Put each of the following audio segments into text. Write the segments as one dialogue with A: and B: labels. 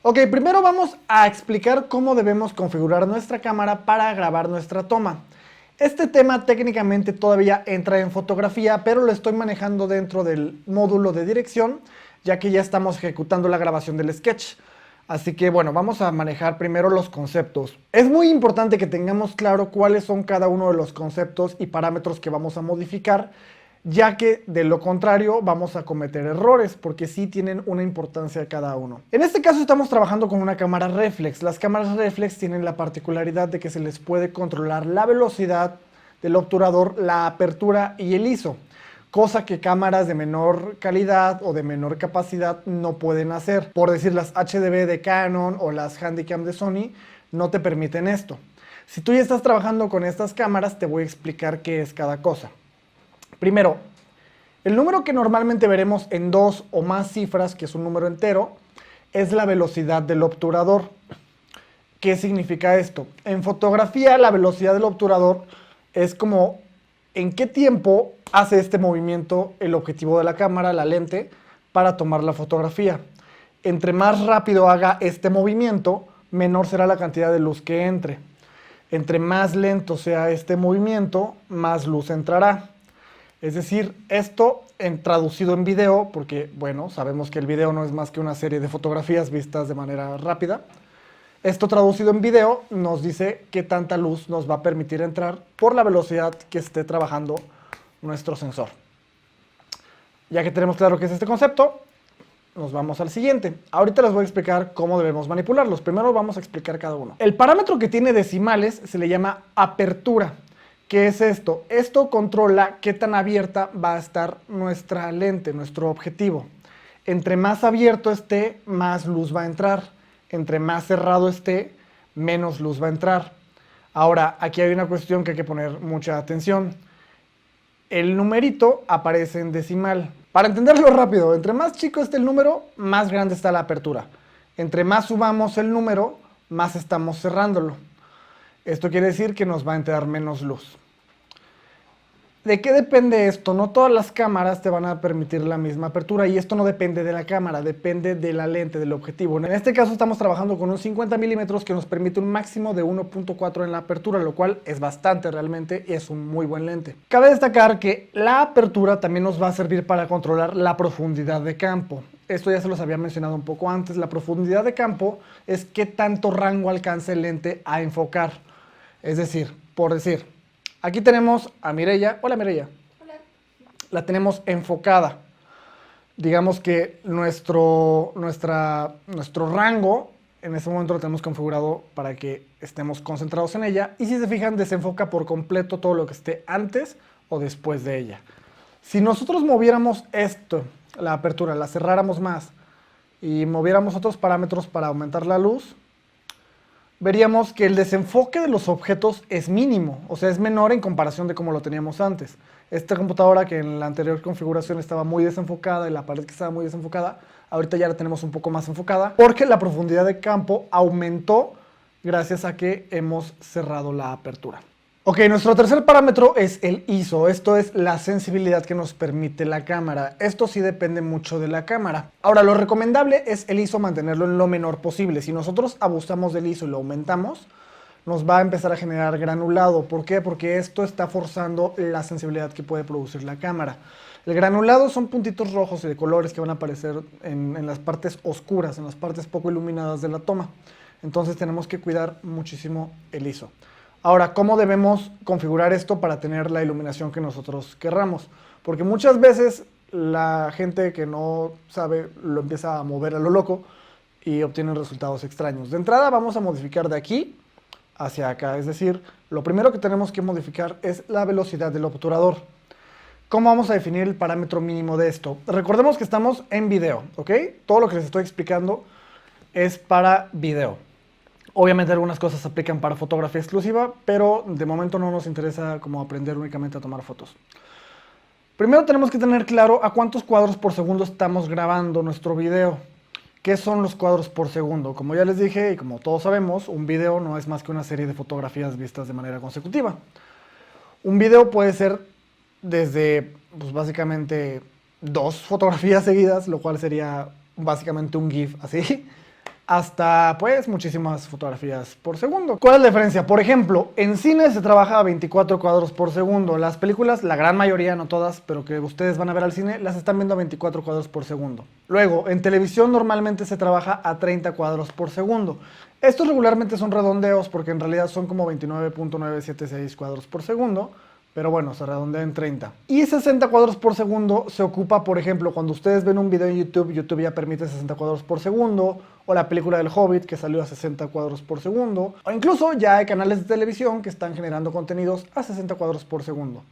A: Ok, primero vamos a explicar cómo debemos configurar nuestra cámara para grabar nuestra toma. Este tema técnicamente todavía entra en fotografía, pero lo estoy manejando dentro del módulo de dirección, ya que ya estamos ejecutando la grabación del sketch. Así que bueno, vamos a manejar primero los conceptos. Es muy importante que tengamos claro cuáles son cada uno de los conceptos y parámetros que vamos a modificar, ya que de lo contrario vamos a cometer errores, porque sí tienen una importancia cada uno. En este caso estamos trabajando con una cámara reflex. Las cámaras reflex tienen la particularidad de que se les puede controlar la velocidad del obturador, la apertura y el ISO, cosa que cámaras de menor calidad o de menor capacidad no pueden hacer. Por decir, las HDV de Canon o las Handycam de Sony no te permiten esto. Si tú ya estás trabajando con estas cámaras, te voy a explicar qué es cada cosa. Primero, el número que normalmente veremos en dos o más cifras, que es un número entero, es la velocidad del obturador. ¿Qué significa esto? En fotografía, la velocidad del obturador es como en qué tiempo hace este movimiento el objetivo de la cámara, la lente, para tomar la fotografía. Entre más rápido haga este movimiento, menor será la cantidad de luz que entre. Entre más lento sea este movimiento, más luz entrará. Es decir, esto traducido en video, porque bueno, sabemos que el video no es más que una serie de fotografías vistas de manera rápida. Esto traducido en video nos dice qué tanta luz nos va a permitir entrar por la velocidad que esté trabajando nuestro sensor. Ya que tenemos claro qué es este concepto, nos vamos al siguiente. Ahorita les voy a explicar cómo debemos manipularlos. Primero vamos a explicar cada uno. El parámetro que tiene decimales se le llama apertura. ¿Qué es esto? Esto controla qué tan abierta va a estar nuestra lente, nuestro objetivo. Entre más abierto esté, más luz va a entrar. Entre más cerrado esté, menos luz va a entrar. Ahora, aquí hay una cuestión que hay que poner mucha atención. El numerito aparece en decimal. Para entenderlo rápido, entre más chico esté el número, más grande está la apertura. Entre más subamos el número, más estamos cerrándolo. Esto quiere decir que nos va a entrar menos luz. ¿De qué depende esto? No todas las cámaras te van a permitir la misma apertura y esto no depende de la cámara, depende de la lente, del objetivo. En este caso estamos trabajando con un 50 milímetros que nos permite un máximo de 1.4 en la apertura, lo cual es bastante realmente y es un muy buen lente. Cabe destacar que la apertura también nos va a servir para controlar la profundidad de campo. Esto ya se los había mencionado un poco antes. La profundidad de campo es qué tanto rango alcanza el lente a enfocar. Es decir, por decir, aquí tenemos a Mireia. Hola, Mireia.
B: Hola.
A: La tenemos enfocada. Digamos que nuestro rango en este momento lo tenemos configurado para que estemos concentrados en ella. Y si se fijan, desenfoca por completo todo lo que esté antes o después de ella. Si nosotros moviéramos esto, la apertura, la cerráramos más y moviéramos otros parámetros para aumentar la luz, veríamos que el desenfoque de los objetos es mínimo, o sea, es menor en comparación de como lo teníamos antes. Esta computadora que en la anterior configuración estaba muy desenfocada y la pared que estaba muy desenfocada, ahorita ya la tenemos un poco más enfocada porque la profundidad de campo aumentó gracias a que hemos cerrado la apertura. Ok, nuestro tercer parámetro es el ISO. Esto es la sensibilidad que nos permite la cámara. Esto sí depende mucho de la cámara. Ahora, lo recomendable es el ISO mantenerlo en lo menor posible. Si nosotros abusamos del ISO y lo aumentamos, nos va a empezar a generar granulado. ¿Por qué? Porque esto está forzando la sensibilidad que puede producir la cámara. El granulado son puntitos rojos y de colores que van a aparecer en las partes oscuras, en las partes poco iluminadas de la toma. Entonces tenemos que cuidar muchísimo el ISO. Ahora, ¿cómo debemos configurar esto para tener la iluminación que nosotros querramos? Porque muchas veces la gente que no sabe lo empieza a mover a lo loco y obtienen resultados extraños. De entrada vamos a modificar de aquí hacia acá, es decir, lo primero que tenemos que modificar es la velocidad del obturador. ¿Cómo vamos a definir el parámetro mínimo de esto? Recordemos que estamos en video, ¿ok? Todo lo que les estoy explicando es para video. Obviamente algunas cosas se aplican para fotografía exclusiva, pero de momento no nos interesa como aprender únicamente a tomar fotos. Primero tenemos que tener claro a cuántos cuadros por segundo estamos grabando nuestro video. ¿Qué son los cuadros por segundo? Como ya les dije y como todos sabemos, un video no es más que una serie de fotografías vistas de manera consecutiva. Un video puede ser desde, pues básicamente, 2 fotografías seguidas, lo cual sería básicamente un GIF así, hasta pues muchísimas fotografías por segundo. ¿Cuál es la diferencia? Por ejemplo, en cine se trabaja a 24 cuadros por segundo. Las películas, la gran mayoría, no todas, pero que ustedes van a ver al cine, las están viendo a 24 cuadros por segundo. Luego, en televisión normalmente se trabaja a 30 cuadros por segundo. Estos regularmente son redondeos porque en realidad son como 29.976 cuadros por segundo. Pero bueno, se redondea en 30. Y 60 cuadros por segundo se ocupa, por ejemplo, cuando ustedes ven un video en YouTube, YouTube ya permite 60 cuadros por segundo, o la película del Hobbit que salió a 60 cuadros por segundo, o incluso ya hay canales de televisión que están generando contenidos a 60 cuadros por segundo.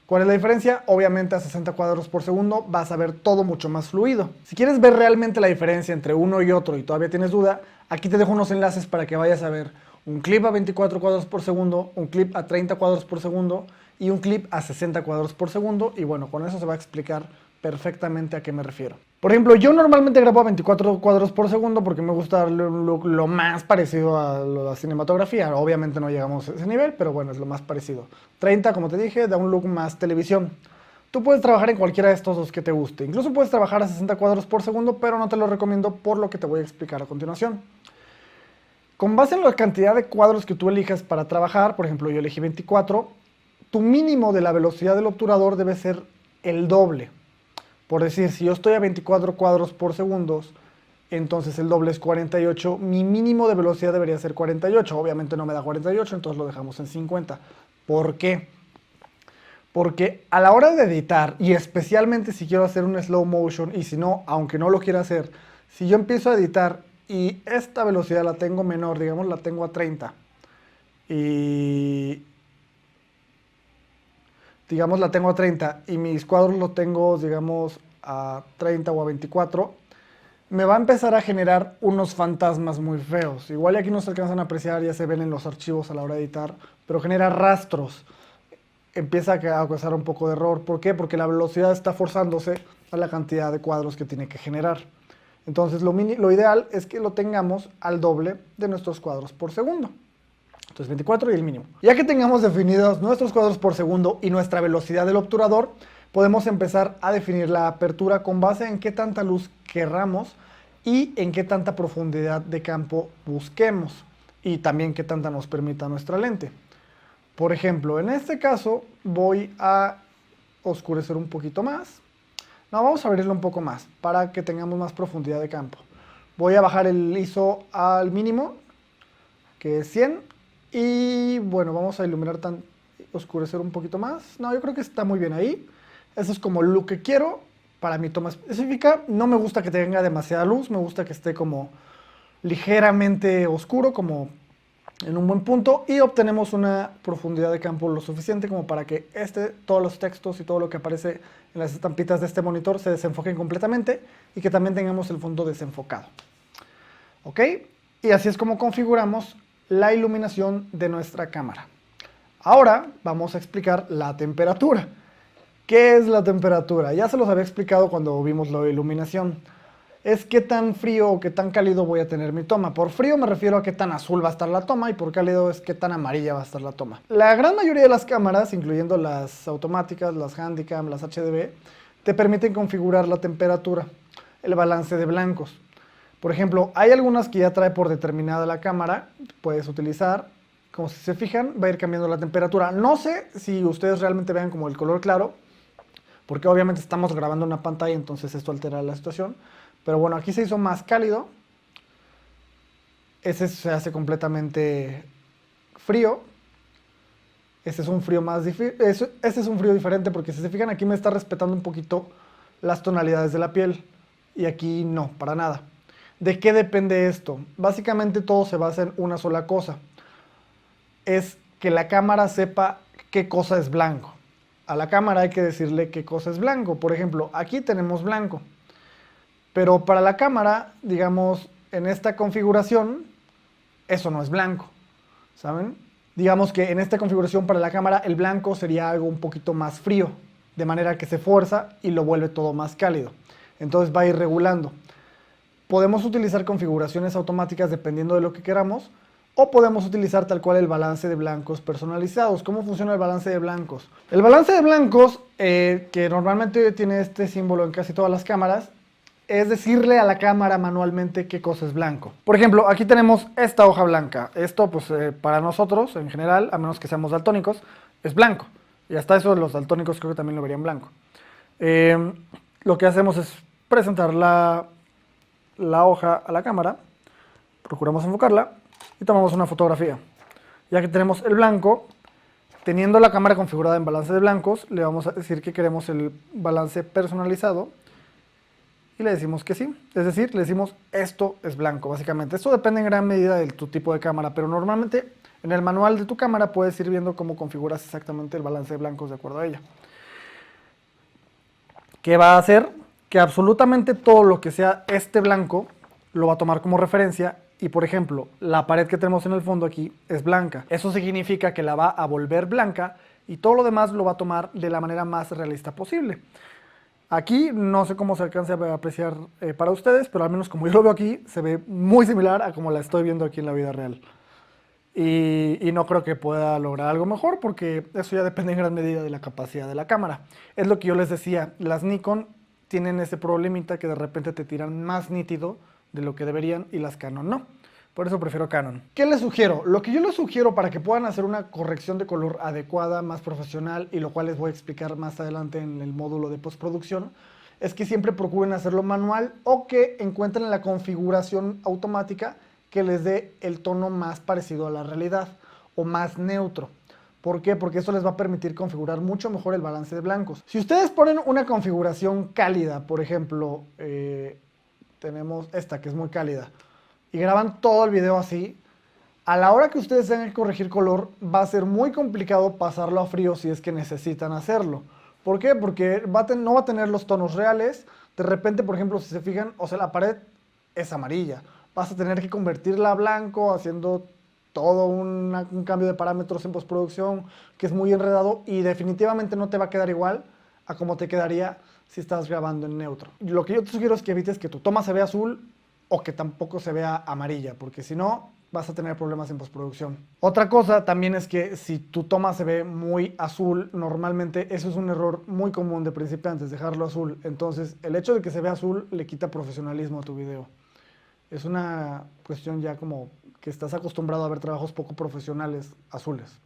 A: ¿Cuál es la diferencia? Obviamente a 60 cuadros por segundo vas a ver todo mucho más fluido. Si quieres ver realmente la diferencia entre uno y otro y todavía tienes duda, aquí te dejo unos enlaces para que vayas a ver un clip a 24 cuadros por segundo, un clip a 30 cuadros por segundo y un clip a 60 cuadros por segundo. Y bueno, con eso se va a explicar perfectamente a qué me refiero. Por ejemplo, yo normalmente grabo a 24 cuadros por segundo porque me gusta darle un look lo más parecido a la cinematografía. Obviamente no llegamos a ese nivel, pero bueno, es lo más parecido. 30, como te dije, da un look más televisión. Tú puedes trabajar en cualquiera de estos dos que te guste. Incluso puedes trabajar a 60 cuadros por segundo, pero no te lo recomiendo por lo que te voy a explicar a continuación. Con base en la cantidad de cuadros que tú elijas para trabajar, por ejemplo, yo elegí 24, tu mínimo de la velocidad del obturador debe ser el doble. Por decir, si yo estoy a 24 cuadros por segundo, entonces el doble es 48. Mi mínimo de velocidad debería ser 48. Obviamente no me da 48, entonces lo dejamos en 50. ¿Por qué? Porque a la hora de editar, y especialmente si quiero hacer un slow motion, y si no, aunque no lo quiera hacer, si yo empiezo a editar y esta velocidad la tengo menor, digamos la tengo a 30, y digamos la tengo a 30 y mis cuadros los tengo, digamos, a 30 o a 24, me va a empezar a generar unos fantasmas muy feos. Igual aquí no se alcanzan a apreciar, ya se ven en los archivos a la hora de editar, pero genera rastros. Empieza a causar un poco de error. ¿Por qué? Porque la velocidad está forzándose a la cantidad de cuadros que tiene que generar. Entonces lo ideal es que lo tengamos al doble de nuestros cuadros por segundo. Entonces 24 y el mínimo. Ya que tengamos definidos nuestros cuadros por segundo y nuestra velocidad del obturador, podemos empezar a definir la apertura con base en qué tanta luz querramos y en qué tanta profundidad de campo busquemos y también qué tanta nos permita nuestra lente. Por ejemplo, en este caso voy a oscurecer un poquito más. No, vamos a abrirlo un poco más para que tengamos más profundidad de campo. Voy a bajar el ISO al mínimo, que es 100. Y bueno, vamos a iluminar oscurecer un poquito más. No, yo creo que está muy bien ahí. Eso es como el look que quiero para mi toma específica. No me gusta que tenga demasiada luz, me gusta que esté como ligeramente oscuro, como en un buen punto. Y obtenemos una profundidad de campo lo suficiente como para que todos los textos y todo lo que aparece en las estampitas de este monitor se desenfoquen completamente y que también tengamos el fondo desenfocado. ¿Ok? Y así es como configuramos la iluminación de nuestra cámara. Ahora vamos a explicar la temperatura. ¿Qué es la temperatura? Ya se los había explicado cuando vimos la iluminación. Es qué tan frío o qué tan cálido voy a tener mi toma. Por frío me refiero a qué tan azul va a estar la toma y por cálido es qué tan amarilla va a estar la toma. La gran mayoría de las cámaras, incluyendo las automáticas, las Handycam, las HDB, te permiten configurar la temperatura, el balance de blancos. Por ejemplo, hay algunas que ya trae por determinada la cámara, puedes utilizar, como si se fijan, va a ir cambiando la temperatura. No sé si ustedes realmente vean como el color claro, porque obviamente estamos grabando una pantalla, entonces esto altera la situación. Pero bueno, aquí se hizo más cálido, ese se hace completamente frío, este es un frío este es un frío diferente porque si se fijan aquí me está respetando un poquito las tonalidades de la piel y aquí no, para nada. ¿De qué depende esto? Básicamente todo se basa en una sola cosa. Es que la cámara sepa qué cosa es blanco. A la cámara hay que decirle qué cosa es blanco. Por ejemplo, aquí tenemos blanco. Pero para la cámara, digamos, en esta configuración, eso no es blanco. ¿Saben? Digamos que en esta configuración para la cámara, el blanco sería algo un poquito más frío. De manera que se fuerza y lo vuelve todo más cálido. Entonces va a ir regulando. Podemos utilizar configuraciones automáticas dependiendo de lo que queramos, o podemos utilizar tal cual el balance de blancos personalizados. ¿Cómo funciona el balance de blancos? El balance de blancos, que normalmente tiene este símbolo en casi todas las cámaras, es decirle a la cámara manualmente qué cosa es blanco. Por ejemplo, aquí tenemos esta hoja blanca. Esto, pues, para nosotros, en general, a menos que seamos daltónicos, es blanco. Y hasta eso los daltónicos creo que también lo verían blanco. Lo que hacemos es presentar la hoja a la cámara, procuramos enfocarla y tomamos una fotografía. Ya que tenemos el blanco, teniendo la cámara configurada en balance de blancos, le vamos a decir que queremos el balance personalizado y le decimos que sí. Es decir, le decimos esto es blanco, básicamente. Esto depende en gran medida de tu tipo de cámara, pero normalmente en el manual de tu cámara puedes ir viendo cómo configuras exactamente el balance de blancos de acuerdo a ella. ¿Qué va a hacer? Que absolutamente todo lo que sea este blanco lo va a tomar como referencia y, por ejemplo, la pared que tenemos en el fondo aquí es blanca. Eso significa que la va a volver blanca y todo lo demás lo va a tomar de la manera más realista posible. Aquí no sé cómo se alcance a apreciar para ustedes, pero al menos como yo lo veo aquí, se ve muy similar a como la estoy viendo aquí en la vida real. Y no creo que pueda lograr algo mejor porque eso ya depende en gran medida de la capacidad de la cámara. Es lo que yo les decía, las Nikon tienen ese problemita que de repente te tiran más nítido de lo que deberían y las Canon no. Por eso prefiero Canon. ¿Qué les sugiero? Lo que yo les sugiero para que puedan hacer una corrección de color adecuada, más profesional, y lo cual les voy a explicar más adelante en el módulo de postproducción, es que siempre procuren hacerlo manual o que encuentren la configuración automática que les dé el tono más parecido a la realidad o más neutro. ¿Por qué? Porque eso les va a permitir configurar mucho mejor el balance de blancos. Si ustedes ponen una configuración cálida, por ejemplo, tenemos esta que es muy cálida, y graban todo el video así, a la hora que ustedes tengan que corregir color, va a ser muy complicado pasarlo a frío si es que necesitan hacerlo. ¿Por qué? Porque no va a tener los tonos reales. De repente, por ejemplo, si se fijan, o sea, la pared es amarilla. Vas a tener que convertirla a blanco haciendo todo un cambio de parámetros en postproducción que es muy enredado y definitivamente no te va a quedar igual a como te quedaría si estás grabando en neutro. Lo que yo te sugiero es que evites que tu toma se vea azul o que tampoco se vea amarilla, porque si no vas a tener problemas en postproducción. Otra cosa también es que si tu toma se ve muy azul, normalmente eso es un error muy común de principiantes, dejarlo azul. Entonces el hecho de que se vea azul le quita profesionalismo a tu video. Es una cuestión ya como que estás acostumbrado a ver trabajos poco profesionales azules.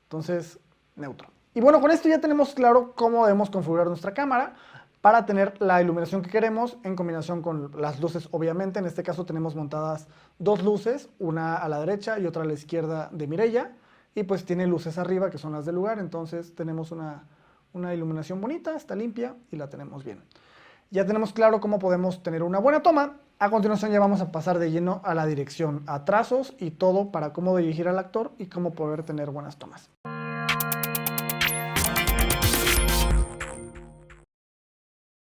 A: Entonces, neutro. Y bueno, con esto ya tenemos claro cómo debemos configurar nuestra cámara para tener la iluminación que queremos en combinación con las luces, obviamente. En este caso tenemos montadas dos luces, una a la derecha y otra a la izquierda de Mireia. Y pues tiene luces arriba que son las del lugar, entonces tenemos una iluminación bonita, está limpia y la tenemos bien. Ya tenemos claro cómo podemos tener una buena toma. A continuación ya vamos a pasar de lleno a la dirección, a trazos y todo para cómo dirigir al actor y cómo poder tener buenas tomas.